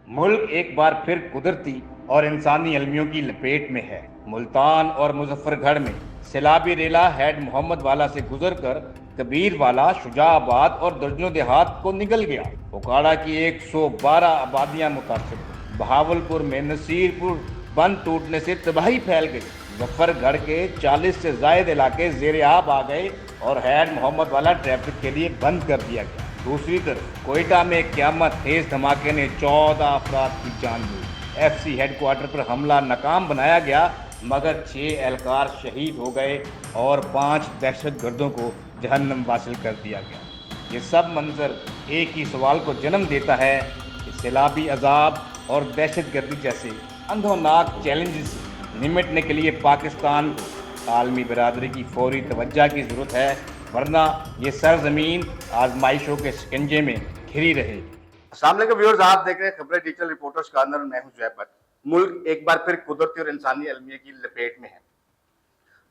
ملک ایک بار پھر قدرتی اور انسانی المیوں کی لپیٹ میں ہے۔ ملتان اور مظفر گڑھ میں سیلابی ریلا ہیڈ محمد والا سے گزر کر کبیر والا، شجاع آباد اور درجنوں دیہات کو نگل گیا۔ اوکاڑا کی 112 آبادیاں متاثر ہوئیں۔ بہاول پور میں نصیر پور بند ٹوٹنے سے تباہی پھیل گئی۔ مظفر گڑھ کے 40 سے زائد علاقے زیر آب آ گئے اور ہیڈ محمد والا ٹریفک کے لیے بند کر دیا گیا۔ دوسری طرف کوئٹہ میں قیامت خیز دھماکے نے 14 افراد کی جان لی۔ ایف سی ہیڈ کوارٹر پر حملہ ناکام بنایا گیا، مگر 6 اہلکار شہید ہو گئے اور 5 دہشت گردوں کو جہنم واصل کر دیا گیا۔ یہ سب منظر ایک ہی سوال کو جنم دیتا ہے کہ سیلابی عذاب اور دہشت گردی جیسے اندھوناک چیلنجز سے نمٹنے کے لیے پاکستان کو عالمی برادری کی فوری توجہ کی ضرورت ہے، ورنہ یہ سرزمین آزمائشوں کے شکنجے میں گھری رہے گی۔ السلام علیکم ویورز، آپ دیکھ رہے ہیں خبریں ڈیجیٹل رپورٹرز کارنر، میں ہوں جویب بٹ۔ ملک ایک بار پھر قدرتی اور انسانی المیہ کی لپیٹ میں ہے۔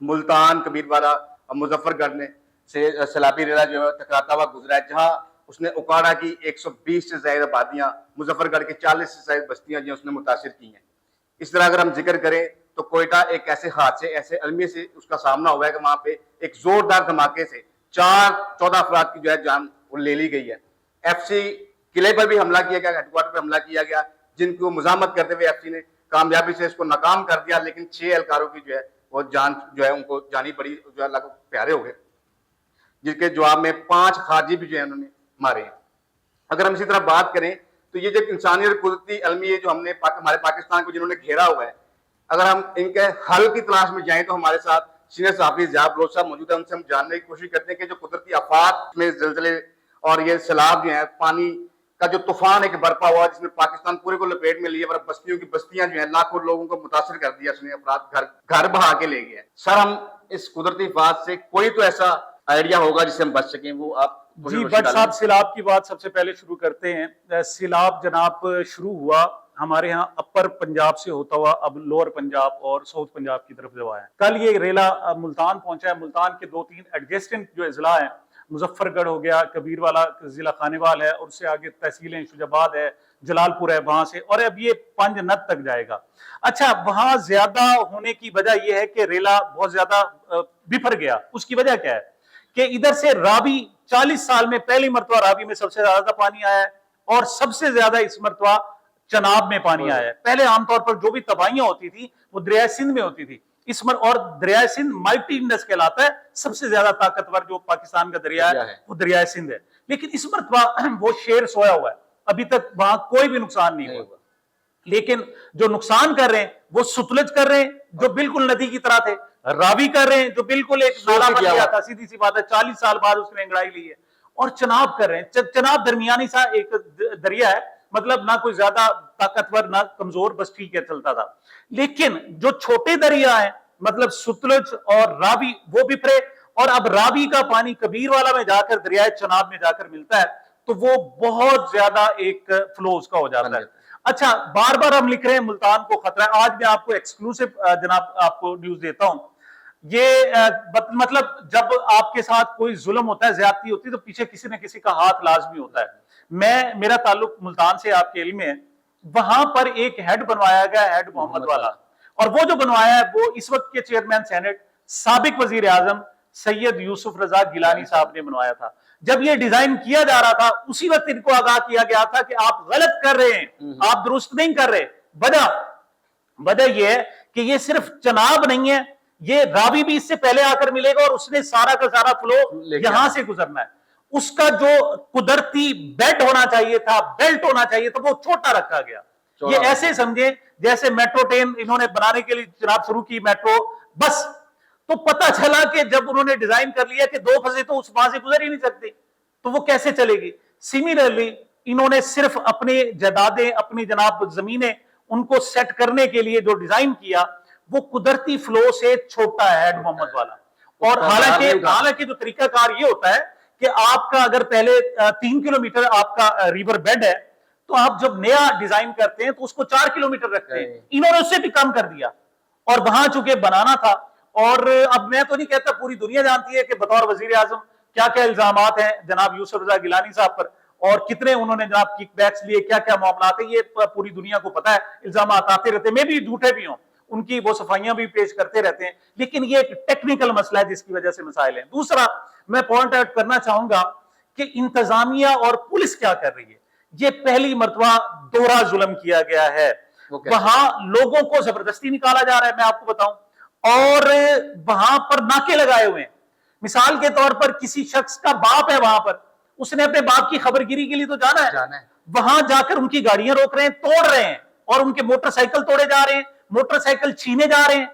ملتان، کبیر والا اور مظفر گڑھ میں سے سیلابی ریلا جو ہے ٹکراتا ہوا گزرا ہے، جہاں اس نے اوکاڑا کی 120 سے زائد آبادیاں، مظفر گڑھ کی 40 سے زائد بستیاں جو اس نے متاثر کی ہیں۔ اس طرح اگر ہم ذکر کریں تو کوئٹہ ایک ایسے حادثے، ایسے المیہ سے اس کا سامنا ہوا ہے کہ وہاں پہ ایک زوردار دھماکے سے 14 افراد کی جو ہے جان وہ لے لی گئی ہے۔ ایف سی قلعے پر بھی حملہ کیا گیا، ہیڈ کوارٹر پر حملہ کیا گیا، جن کو مزاحمت کرتے ہوئے ایف سی نے کامیابی سے اس کو ناکام کر دیا، لیکن 6 اہلکاروں کی جو ہے وہ جان جو ہے ان کو جانی پڑی، جو ہے اللہ کو پیارے ہو گئے، جس کے جواب میں 5 خارجی بھی جو ہے انہوں نے مارے ہیں۔ اگر ہم اسی طرح بات کریں تو یہ جو انسانی اور قدرتی المیہ جو ہم نے ہمارے پاکستان کو جنہوں نے گھیرا ہوا ہے، اگر ہم ان کے حل کی تلاش میں جائیں تو ہمارے ساتھ سینئر صحافی ضیاء بلوچ صاحب موجود ہیں۔ ان سے ہم جاننے کی کوشش کرتے ہیں کہ جو قدرتی آفات میں زلزلے اور یہ سیلاب جو ہیں، پانی کا جو طوفان ایک برپا ہوا جس نے پاکستان پورے کو لپیٹ میں لیا اور بستیوں کی بستیاں جو ہیں لاکھوں لوگوں کو متاثر کر دیا، اس نے افراد گھر بہا کے لے گیا۔ سر، ہم اس قدرتی آفات سے کوئی تو ایسا آئیڈیا ہوگا جس سے ہم بچ سکیں، وہ آپ جی بٹ صاحب، سیلاب کی بات سب سے پہلے شروع کرتے ہیں۔ سیلاب جناب شروع ہوا ہمارے ہاں اپر پنجاب سے ہوتا ہوا، اب لوور پنجاب اور ساؤتھ پنجاب کی طرف جو آیا۔ کل یہ ریلا ملتان پہنچا ہے۔ ملتان کے 2-3 ایڈجسٹنٹ جو اضلاع ہیں، مظفر گڑھ ہو گیا، کبیر والا ضلع خانیوال ہے، اور اس سے آگے تحصیلیں شجاباد ہے، جلال پور ہے، وہاں سے، اور اب یہ پنج نت تک جائے گا۔ اچھا، وہاں زیادہ ہونے کی وجہ یہ ہے کہ ریلا بہت زیادہ بفر گیا۔ اس کی وجہ کیا ہے کہ ادھر سے راوی 40 سال میں پہلی مرتبہ راوی میں سب سے زیادہ پانی آیا ہے، اور سب سے زیادہ اس مرتبہ چناب میں پانی آیا ہے۔ پہلے عام طور پر جو بھی تباہیاں ہوتی تھی وہ دریائے سندھ میں ہوتی تھی، اور دریائے سندھ مائٹی انڈس کہلاتا ہے، سب سے زیادہ طاقتور جو پاکستان کا دریا ہے وہ دریائے سندھ ہے۔ لیکن اس مرتبہ وہ شیر سویا ہوا ہے، ابھی تک وہاں کوئی بھی نقصان نہیں ہوا، لیکن جو نقصان کر رہے ہیں وہ ستلج کر رہے ہیں جو بالکل ندی کی طرح تھے، راوی کر رہے ہیں جو بالکل ایک نالا بن گیا تھا، سیدھی سی بات ہے، 40 سال بعد اس نے انگڑائی لی ہے، اور چناب کر رہے ہیں۔ چناب درمیانی سا ایک دریا ہے، مطلب نہ کوئی زیادہ طاقتور نہ کمزور، بس ٹھیک ہے چلتا تھا۔ لیکن جو چھوٹے دریا ہیں، مطلب ستلج اور راوی، وہ بفرے، اور اب راوی کا پانی کبیر والا میں جا کر دریائے چناب میں جا کر ملتا ہے، تو وہ بہت زیادہ ایک فلوز کا ہو جاتا ہے۔ اچھا، بار بار ہم لکھ رہے ہیں ملتان کو خطرہ ہے، آج میں آپ کو ایکسکلوسیو جناب آپ کو نیوز دیتا ہوں۔ یہ مطلب جب آپ کے ساتھ کوئی ظلم ہوتا ہے، زیادتی ہوتی ہے، تو پیچھے کسی نہ کسی کا ہاتھ لازمی ہوتا ہے۔ میرا تعلق ملتان سے آپ کے علم میں ہے، وہاں پر ایک ہیڈ بنوایا گیا، ہیڈ محمد والا، اور وہ جو بنوایا ہے وہ اس وقت کے چیئرمین سینٹ سابق وزیر اعظم سید یوسف رضا گیلانی صاحب نے بنوایا تھا۔ جب یہ ڈیزائن کیا جا رہا تھا، اسی وقت ان کو آگاہ کیا گیا تھا کہ آپ غلط کر رہے ہیں، آپ درست نہیں کر رہے۔ وجہ یہ ہے کہ یہ صرف چناب نہیں ہے، یہ راوی بھی اس سے پہلے آ کر ملے گا، اور اس نے سارا کا سارا فلو یہاں سے گزرنا ہے۔ اس کا جو قدرتی بیڈ ہونا چاہیے تھا، بیلٹ ہونا چاہیے تھا، وہ چھوٹا رکھا گیا۔ یہ ایسے سمجھے جیسے میٹرو ٹرین انہوں نے بنانے کے لیے جناب شروع کی، میٹرو بس، تو پتا چلا کہ جب انہوں نے ڈیزائن کر لیا کہ 2 فضے تو اس وہاں سے گزر ہی نہیں سکتے، تو وہ کیسے چلے گی۔ سیملرلی انہوں نے صرف اپنے جائیدادیں، اپنی جناب زمینیں، ان کو سیٹ کرنے کے لیے جو ڈیزائن کیا وہ قدرتی فلو سے چھوٹا ہے، ہیڈ محمد والا۔ اور حالانکہ جو طریقہ کار یہ ہوتا ہے کہ آپ کا اگر پہلے 3 کلومیٹر آپ کا ریور بیڈ ہے، تو آپ جب نیا ڈیزائن کرتے ہیں تو اس کو 4 کلومیٹر رکھتے ہیں۔ انہوں نے اس سے بھی کم کر دیا، اور وہاں چونکہ بنانا تھا، اور اب میں تو نہیں کہتا، پوری دنیا جانتی ہے کہ بطور وزیر اعظم کیا کیا الزامات ہیں جناب یوسف رضا گیلانی صاحب پر، اور کتنے انہوں نے جناب کک بیکس لیے, کیا کیا معاملات ہیں, یہ پوری دنیا کو پتا ہے. الزامات آتے رہتے ہیں, میں بھی جھوٹے بھی ہوں, ان کی وہ صفائیاں بھی پیش کرتے رہتے ہیں, لیکن یہ ایک ٹیکنیکل مسئلہ ہے جس کی وجہ سے مسائل ہیں. دوسرا میں پوائنٹ آؤٹ کرنا چاہوں گا کہ انتظامیہ اور پولیس کیا کر رہی ہے. یہ پہلی مرتبہ دوہرا ظلم کیا گیا ہے. وہاں لوگوں کو زبردستی نکالا جا رہا ہے, میں آپ کو بتاؤں, اور وہاں پر ناکے لگائے ہوئے ہیں. مثال کے طور پر کسی شخص کا باپ ہے وہاں پر, اس نے اپنے باپ کی خبر گیری کے لیے تو جانا ہے, وہاں جا کر ان کی گاڑیاں روک رہے ہیں, توڑ رہے ہیں, اور ان کے موٹر سائیکل توڑے جا رہے ہیں, موٹر سائیکل چھینے جا رہے ہیں,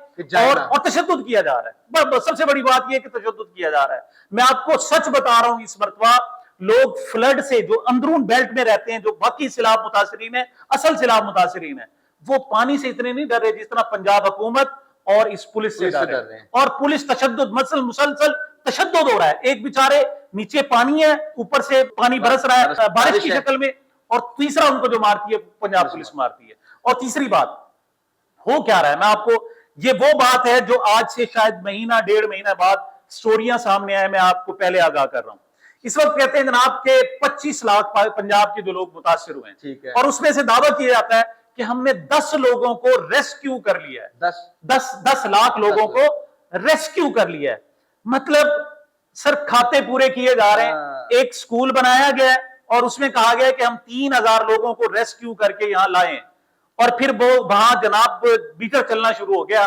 اور تشدد کیا جا رہا ہے. سب سے بڑی بات یہ ہے کہ تشدد کیا جا رہا ہے. میں آپ کو سچ بتا رہا ہوں, اس مرتبہ لوگ فلڈ سے جو اندرون بیلٹ میں رہتے ہیں, جو باقی سیلاب متاثرین ہیں, اصل سیلاب متاثرین ہیں, وہ پانی سے اتنے نہیں ڈر رہے جس طرح پنجاب حکومت اور اس پولیس سے ڈر رہے ہیں. اور پولیس تشدد مسلسل تشدد ہو رہا ہے. ایک بیچارے نیچے پانی ہے, اوپر سے پانی برس رہا ہے بارش کی شکل میں, اور تیسرا ان کو جو مارتی ہے پنجاب پولیس مارتی ہے. اور تیسری بات ہو کیا رہا ہے, میں آپ کو, یہ وہ بات ہے جو آج سے شاید مہینہ ڈیڑھ مہینہ بعد سٹوریاں سامنے آئے, میں آپ کو پہلے آگاہ کر رہا ہوں. اس وقت کہتے ہیں جناب کہ 25 لاکھ پنجاب کے جو لوگ متاثر ہوئے ہیں, اور اس میں سے دعویٰ کیا جاتا ہے کہ ہم نے 10 لوگوں کو ریسکیو کر لیا ہے. 10 لاکھ لوگوں کو ریسکیو کر لیا ہے. مطلب سر کھاتے پورے کیے جا رہے ہیں. ایک سکول بنایا گیا ہے اور اس میں کہا گیا کہ ہم 3000 لوگوں کو ریسکیو کر کے یہاں لائیں, اور پھر وہ وہاں جناب بیٹر چلنا شروع ہو گیا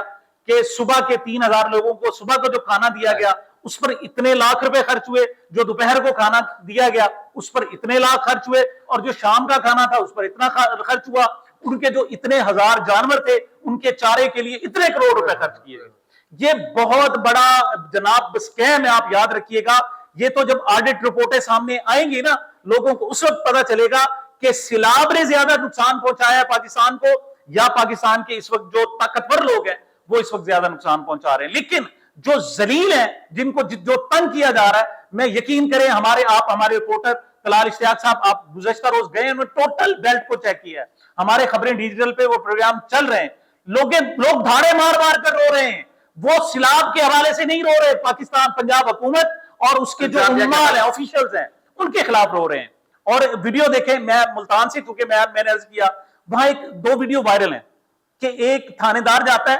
کہ صبح کے 3000 لوگوں کو صبح کو جو کھانا دیا گیا اس پر اتنے لاکھ روپے خرچ ہوئے, جو دوپہر کو کھانا دیا گیا اس پر اتنے لاکھ خرچ ہوئے, اور جو شام کا کھانا تھا اس پر اتنا خرچ ہوا. ان کے جو اتنے ہزار جانور تھے ان کے چارے کے لیے اتنے کروڑ روپے خرچ کیے گئے. یہ بہت بڑا جناب سکیم ہے, آپ یاد رکھیے گا. یہ تو جب آڈٹ رپورٹیں سامنے آئیں گی نا, لوگوں کو اس وقت پتا چلے گا کہ سیلاب نے زیادہ نقصان پہنچایا ہے پاکستان کو, یا پاکستان کے اس وقت جو طاقتور لوگ ہیں وہ اس وقت زیادہ نقصان پہنچا رہے ہیں. لیکن جو ذلیل ہیں, جن کو جو تنگ کیا جا رہا ہے, میں یقین کریں ہمارے رپورٹر طلال اشتیاق صاحب, آپ گزشتہ روز گئے, انہوں نے ٹوٹل بیلٹ کو چیک کیا ہے. ہمارے خبریں ڈیجیٹل پہ وہ پروگرام چل رہے ہیں. لوگ دھاڑے مار مار کر رو رہے ہیں. وہ سیلاب کے حوالے سے نہیں رو رہے, پاکستان پنجاب حکومت اور اس کے جو عمال ہیں, آفیشلز ہیں, ان کے خلاف رو رہے ہیں. اور ویڈیو دیکھیں, میں ملتان سے, چونکہ میں نے عرض کیا, وہاں 2 ویڈیو وائرل ہیں کہ ایک تھانے دار جاتا ہے,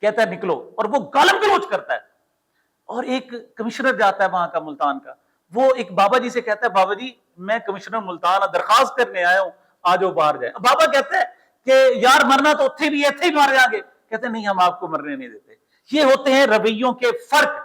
کہتا ہے نکلو, اور وہ گالم گلوچ کرتا ہے. اور ایک کمشنر جاتا ہے وہاں کا, ملتان کا, وہ ایک بابا جی سے کہتا ہے, بابا جی میں کمشنر ملتان درخواست کرنے آیا ہوں, آج وہ باہر جائے. بابا کہتا ہے کہ یار مرنا تو اتھے بھی مار جائیں گے. کہتے ہیں نہیں, ہم آپ کو مرنے نہیں دیتے. یہ ہوتے ہیں رویوں کے فرق,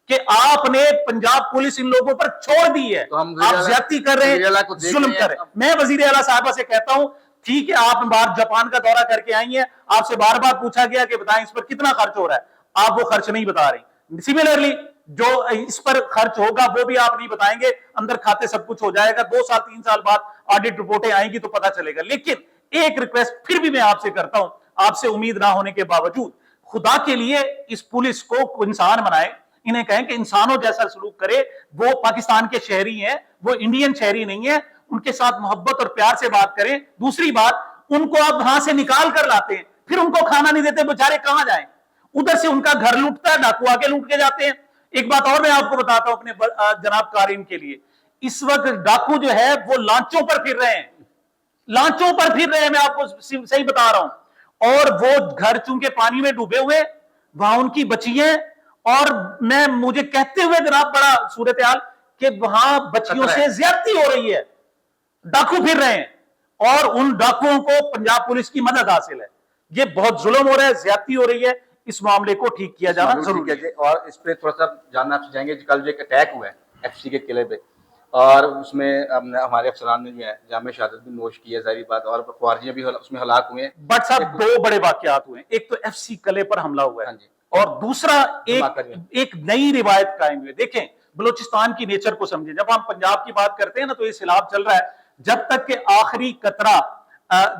کہ آپ نے پنجاب پولیس ان لوگوں پر چھوڑ دی ہے, آپ زیادتی کر رہے ہیں, ظلم کر رہے ہیں. میں وزیر اعلیٰ صاحبہ سے کہتا ہوں, ٹھیک ہے آپ باہر جاپان کا دورہ کر کے آئی ہیں, آپ سے بار بار پوچھا گیا کہ بتائیں اس پر کتنا خرچ ہو رہا ہے, آپ وہ خرچ نہیں بتا رہی. سملرلی جو اس پر خرچ ہوگا وہ بھی آپ نہیں بتائیں گے, اندر کھاتے سب کچھ ہو جائے گا. 2 سال 3 سال بعد آڈٹ رپورٹیں آئیں گی تو پتا چلے گا. لیکن ایک ریکویسٹ پھر بھی میں آپ سے کرتا ہوں, آپ سے امید نہ ہونے کے باوجود, خدا کے لیے اس پولیس کو انسان بنائے, انہیں کہیں کہ انسانوں جیسا سلوک کرے. وہ پاکستان کے شہری ہیں, وہ انڈین شہری نہیں ہیں, ان کے ساتھ محبت اور پیار سے بات کریں. دوسری بات, ان کو آپ وہاں سے نکال کر لاتے ہیں, پھر ان کو کھانا نہیں دیتے, بیچارے کہاں جائیں. ادھر سے ان کا گھر لوٹتا ہے, ڈاکو آ کے لوٹ کے جاتے ہیں. ایک بات اور میں آپ کو بتاتا ہوں اپنے جناب قارئین کے لیے, اس وقت ڈاکو جو ہے وہ لانچوں پر پھر رہے ہیں, لانچوں پر پھر رہے ہیں, میں آپ کو صحیح بتا رہا ہوں. اور وہ گھر چونکہ پانی میں ڈوبے ہوئے, وہاں ان کی بچیاں, اور مجھے کہتے ہوئے جناب بڑا صورتحال کہ وہاں بچیوں سے زیادتی ہو رہی ہے, ڈاکو پھر رہے ہیں, اور ان ڈاکوؤں کو پنجاب پولیس کی مدد حاصل ہے. یہ بہت ظلم ہو رہا ہے, زیادتی ہو رہی ہے. اس معاملے کو ٹھیک کیا جانا ضروری ہے. اور اس پہ تھوڑا سا جاننا چاہیں گے, کل جو ایک اٹیک ہوا ہے ایف سی کے قلعے پہ, اور اس میں ہمارے افسران نے جو ہے جامع شہادت بھی نوش کی ہے, ظاہری بات, اور خوارجیاں بھی اس میں ہلاک ہوئے ہیں. بٹ صاحب 2 بڑے واقعات ہوئے ہیں, ایک تو ایف سی قلعے پر حملہ ہوا ہے, اور دوسرا ایک نئی روایت قائم ہوئی. دیکھیں بلوچستان کی نیچر کو سمجھیں, جب ہم پنجاب کی بات کرتے ہیں نا تو یہ سیلاب چل رہا ہے, جب تک کہ آخری قطرہ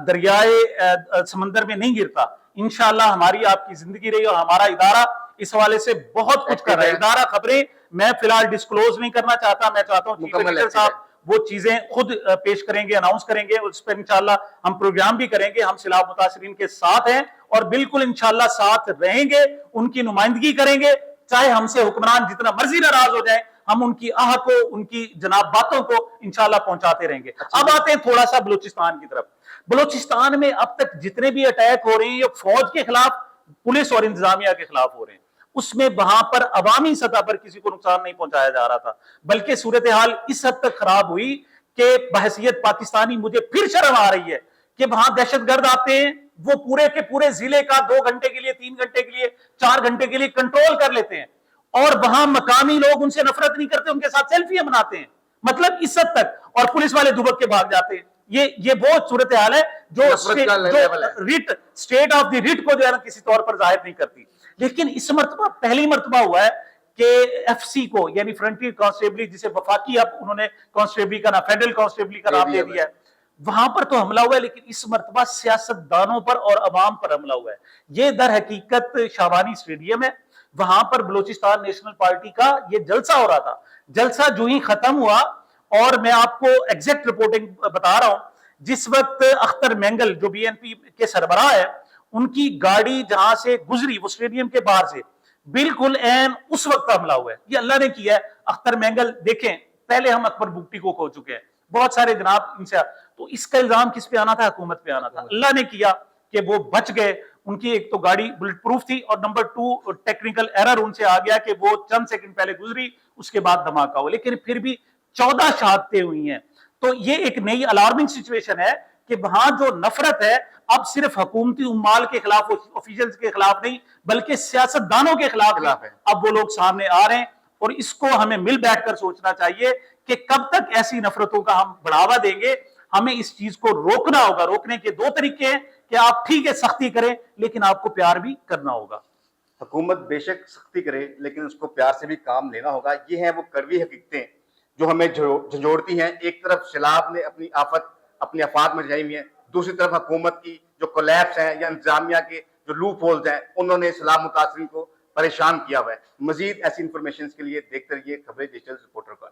دریائے سمندر میں نہیں گرتا, انشاءاللہ ہماری آپ کی زندگی رہی, اور ہمارا ادارہ اس حوالے سے بہت کچھ کر رہا ہے. ادارہ خبریں میں فی الحال ڈسکلوز نہیں کرنا چاہتا, میں چاہتا ہوں چیف ایڈیٹر صاحب وہ چیزیں خود پیش کریں گے, اناؤنس کریں گے, اس پر انشاءاللہ ہم پروگرام بھی کریں گے. ہم سیلاب متاثرین کے ساتھ ہیں, اور بالکل انشاءاللہ ساتھ رہیں گے, ان کی نمائندگی کریں گے, چاہے ہم سے حکمران جتنا مرضی ناراض ہو جائیں, ہم ان کی آہ کو, ان کی جناب باتوں کو انشاءاللہ پہنچاتے رہیں گے. اب آتے ہیں تھوڑا سا بلوچستان کی طرف. بلوچستان میں اب تک جتنے بھی اٹیک ہو رہے ہیں یہ فوج کے خلاف, پولیس اور انتظامیہ کے خلاف ہو رہے ہیں. اس میں وہاں پر عوامی سطح پر کسی کو نقصان نہیں پہنچایا جا رہا تھا, بلکہ صورتحال اس حد تک خراب ہوئی کہ بحیثیت پاکستانی مجھے پھر شرم آ رہی ہے کہ وہاں دہشت گرد آتے ہیں, وہ پورے کے پورے ضلع کا 2 گھنٹے کے لیے, 3 گھنٹے کے لیے, 4 گھنٹے کے لیے کنٹرول کر لیتے ہیں, اور وہاں مقامی لوگ ان سے نفرت نہیں کرتے, ان کے ساتھ سیلفیاں مناتے ہیں, مطلب اس حد تک, اور پولیس والے دبک کے بھاگ جاتے ہیں. یہ بہت صورتحال ہے جو rate, state of the rate کو جو ہے نا کسی طور پر ظاہر نہیں کرتی. لیکن اس مرتبہ پہلی مرتبہ ہوا ہے کہ ایف سی کو, یعنی فرنٹیئر کانسٹیبلی, جسے وفاقی اب انہوں نے کانسٹیبلی کا نام, فیڈرل کانسٹیبلی کا نام دے دیا ہے, وہاں پر تو حملہ ہوا ہے, لیکن اس مرتبہ سیاست دانوں پر اور عوام پر حملہ ہوا ہے. یہ در حقیقت شابانی اسٹیڈیم ہے, وہاں پر بلوچستان نیشنل پارٹی کا یہ جلسہ ہو رہا تھا. جلسہ جو ہی ختم ہوا, اور میں آپ کو ایگزیکٹ رپورٹنگ بتا رہا ہوں, جس وقت اختر مینگل جو بی این پی کے سربراہ ہے, ان کی گاڑی جہاں سے گزری وہ اسٹیڈیم کے باہر سے, بالکل عین اس وقت حملہ ہوا ہے. یہ اللہ نے کیا ہے. اختر مینگل دیکھیں, پہلے ہم اکبر بگٹی کو کھو چکے ہیں, بہت سارے جناب ان سے, تو اس کا الزام کس پہ آنا تھا؟ حکومت پہ آنا تھا. اللہ نے کیا کہ وہ بچ گئے. ان کی ایک تو گاڑی بلٹ پروف تھی, اور نمبر 2 ٹیکنیکل ایرر ان سے آ گیا کہ وہ چند سیکنڈ پہلے گزری, اس کے بعد دھماکہ ہوا. لیکن پھر بھی 14 شہادتیں ہوئی ہیں. تو یہ ایک نئی الارمنگ سچویشن ہے کہ وہاں جو نفرت ہے اب صرف حکومتی عمال کے خلاف, آفیشلز کے خلاف نہیں, بلکہ سیاست دانوں کے خلاف ہے. اب وہ لوگ سامنے آ رہے ہیں, اور اس کو ہمیں مل بیٹھ کر سوچنا چاہیے کہ کب تک ایسی نفرتوں کا ہم بڑھاوا دیں گے. ہمیں اس چیز کو روکنا ہوگا. روکنے کے 2 طریقے ہیں کہ آپ ٹھیک ہے سختی کریں, لیکن آپ کو پیار بھی کرنا ہوگا. حکومت بے شک سختی کرے, لیکن اس کو پیار سے بھی کام لینا ہوگا. یہ ہیں وہ کڑوی حقیقتیں جو ہمیں جھنجھوڑتی ہیں. ایک طرف سیلاب نے اپنی آفت اپنے افات میں جائی ہوئی ہیں, دوسری طرف حکومت کی جو کولیپس ہیں یا انتظامیہ کے جو لوپ ہولز ہیں, انہوں نے سیلاب متاثرین کو پریشان کیا ہوا ہے. مزید ایسی انفارمیشن کے لیے دیکھتے رہیے خبریں ڈیجیٹل رپورٹر کا.